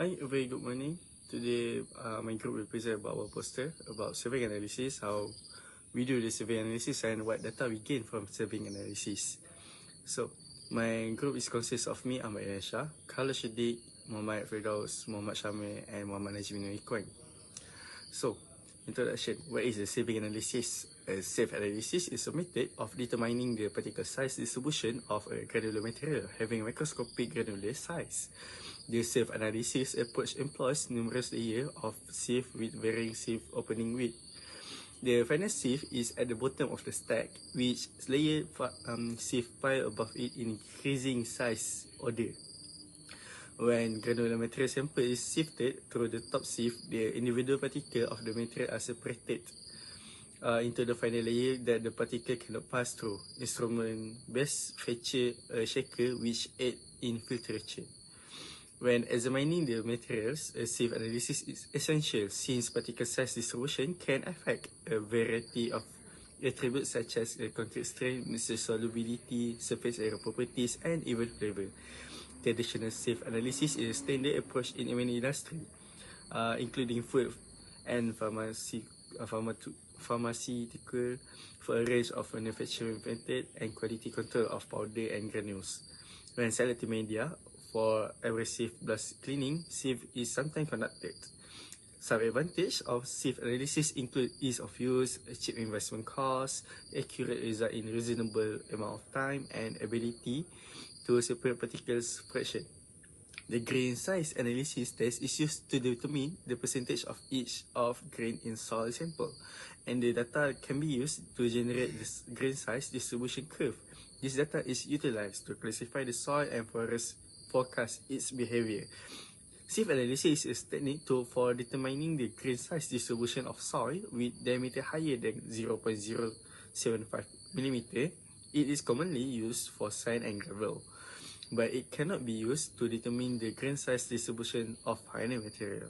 Hi, a very good morning. Today, my group will present about our poster about sieving analysis, how we do the sieving analysis and what data we gain from sieving analysis. So, my group consists of me, Ahmad Yansha, Carlos Shiddiq, Muhammad Firdaus, Muhammad Shamir, and Muhammad Najmin Ikwan. So, introduction. What is a sieving analysis? A sieve analysis is a method of determining the particle size distribution of a granular material having microscopic granular size. The sieve analysis approach employs numerous layers of sieve with varying sieve opening width. The final sieve is at the bottom of the stack, which layer sieve pile above it in increasing size order. When granular material sample is sifted through the top sieve, the individual particles of the material are separated into the final layer that the particle cannot pass through. Instrument best feature a shaker which aid in filtration. When examining the materials, a sieve analysis is essential since particle size distribution can affect a variety of attributes such as concrete strength, mixture solubility, surface area properties, and even flavor. Traditional sieve analysis is a standard approach in many industries, including food and pharmaceutical, for a range of manufacturing method and quality control of powder and granules. When selecting media for abrasive blast cleaning, sieve is sometimes conducted. Some advantages of sieve analysis include ease of use, cheap investment cost, accurate result in reasonable amount of time, and ability to separate particles fraction. The grain size analysis test is used to determine the percentage of each of grain in soil sample, and the data can be used to generate the grain size distribution curve. This data is utilized to classify the soil and forecast its behavior. Sieve analysis is a technique for determining the grain size distribution of soil with diameter higher than 0.075 mm. It is commonly used for sand and gravel, but it cannot be used to determine the grain size distribution of finer material.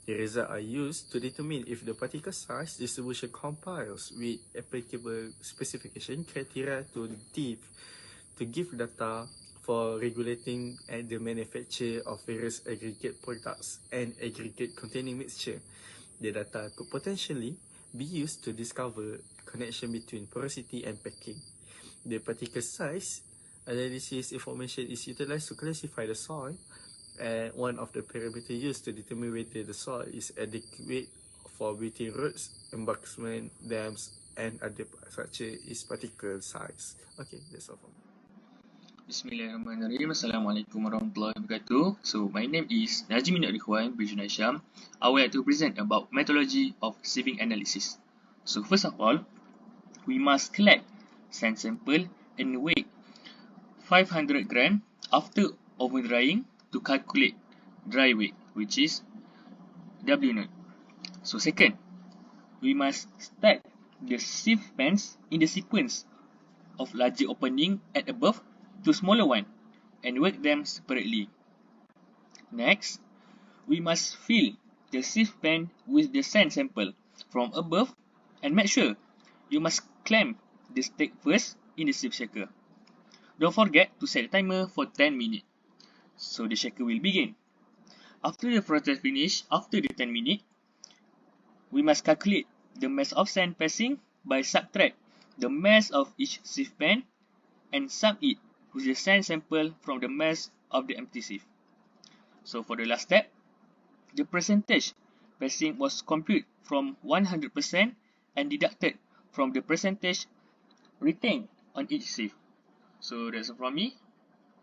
The results are used to determine if the particle size distribution complies with applicable specification criteria to give data for regulating the manufacture of various aggregate products and aggregate containing mixture. The data could potentially be used to discover connection between porosity and packing. The particle size analysis information is utilized to classify the soil, and one of the parameters used to determine whether the soil is adequate for building roads, embankments, dams, and other structure is particle size. Okay, that's all from me. Bismillahirrahmanirrahim. Assalamualaikum warahmatullahi wabarakatuh. So my name is Najmin Ikhwan bin Hisham. I would like to present about methodology of sieving analysis. So first of all, we must collect sand sample and weigh 500 gram after over drying to calculate dry weight, which is W0. So second, we must stack the sieve pans in the sequence of larger opening at above to smaller one and weight them separately. Next, we must fill the sieve pan with the sand sample from above and make sure you must clamp the stack first in the sieve shaker. Don't forget to set the timer for 10 minutes. So the shaker will begin. After the process finish, after the 10 minutes, we must calculate the mass of sand passing by subtract the mass of each sieve pan and sum it with the sand sample from the mass of the empty sieve. So for the last step, the percentage passing was computed from 100% and deducted from the percentage retained on each sieve. So that's all from me.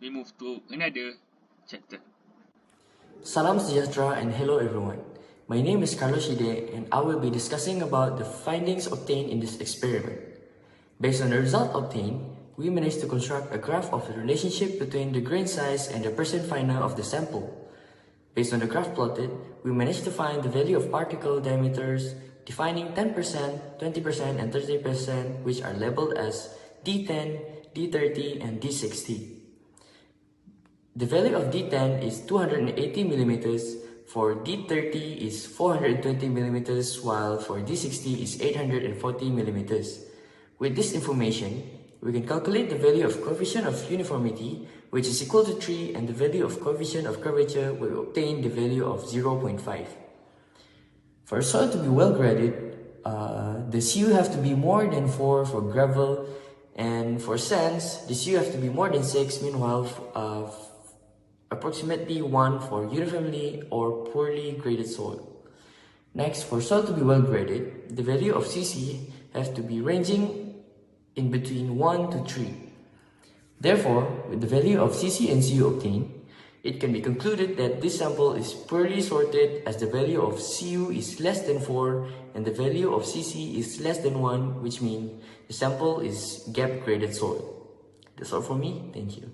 We move to another chapter. Salam sejahtera and hello everyone. My name is Carlos Shide and I will be discussing about the findings obtained in this experiment. Based on the result obtained, we managed to construct a graph of the relationship between the grain size and the percent finer of the sample. Based on the graph plotted, we managed to find the value of particle diameters, defining 10%, 20%, and 30%, which are labeled as D10, D30, and D60. The value of D10 is 280 millimeters, for D30 is 420 millimeters, while for D60 is 840 millimeters. With this information, we can calculate the value of coefficient of uniformity, which is equal to 3, and the value of coefficient of curvature will obtain the value of 0.5. For a soil to be well graded, the CU have to be more than 4 for gravel, and for sands, the CU have to be more than 6, meanwhile approximately 1 for uniformly or poorly graded soil. Next, for soil to be well graded, the value of CC has to be ranging in between 1 to 3. Therefore, with the value of CC and CU obtained, it can be concluded that this sample is poorly sorted as the value of CU is less than 4 and the value of CC is less than 1, which means the sample is gap-graded soil. That's all from me. Thank you.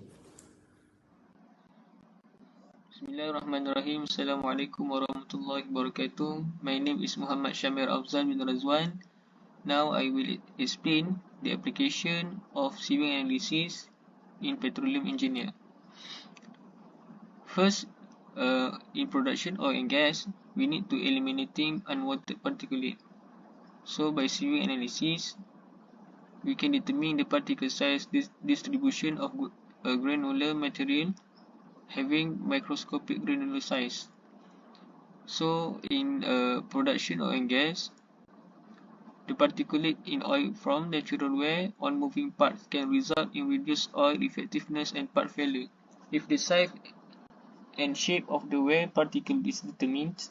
Bismillahirrahmanirrahim. Assalamualaikum warahmatullahi wabarakatuh. My name is Muhammad Shamir Afzal bin Razwan. Now I will explain the application of sieving analysis in petroleum engineer. First, in production oil and gas, we need to eliminating unwanted particulate. So by sieving analysis, we can determine the particle size distribution of a granular material having microscopic granular size. So in production oil and gas, the particulate in oil from natural wear on moving parts can result in reduced oil effectiveness and part failure. If the size and shape of the wear particle is determined,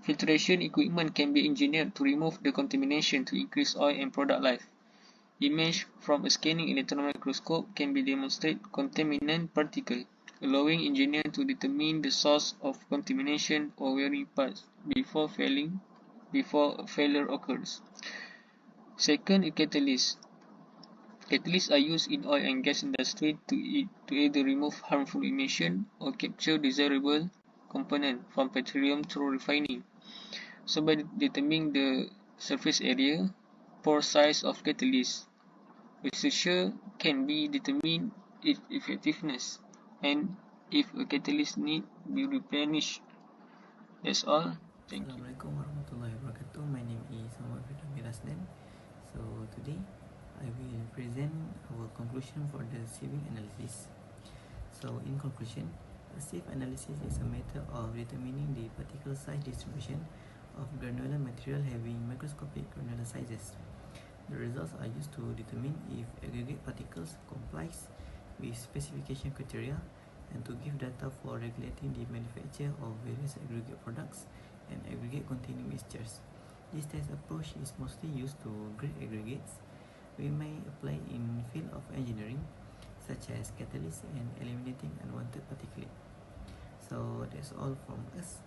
filtration equipment can be engineered to remove the contamination to increase oil and product life. Image from a scanning electron microscope can be demonstrate contaminant particle, allowing engineer to determine the source of contamination or wearing parts before failure occurs. Second, a catalyst. Catalysts are used in oil and gas industry to either remove harmful emission or capture desirable component from petroleum through refining. So by determining the surface area, pore size of catalyst, researcher can be determine its effectiveness and if a catalyst need be replenished. That's all. Thank you. Assalamualaikum warahmatullahi wabarakatuh. My name is Muhammad Rasdan. So today I will present our conclusion for the sieving analysis. So in conclusion, a sieve analysis is a method of determining the particle size distribution of granular material having microscopic granular sizes. The results are used to determine if aggregate particles complies with specification criteria and to give data for regulating the manufacture of various aggregate products and aggregate containing mixtures. This test approach is mostly used to grade aggregates. We may apply in field of engineering such as catalysts and eliminating unwanted particulate. So that's all from us.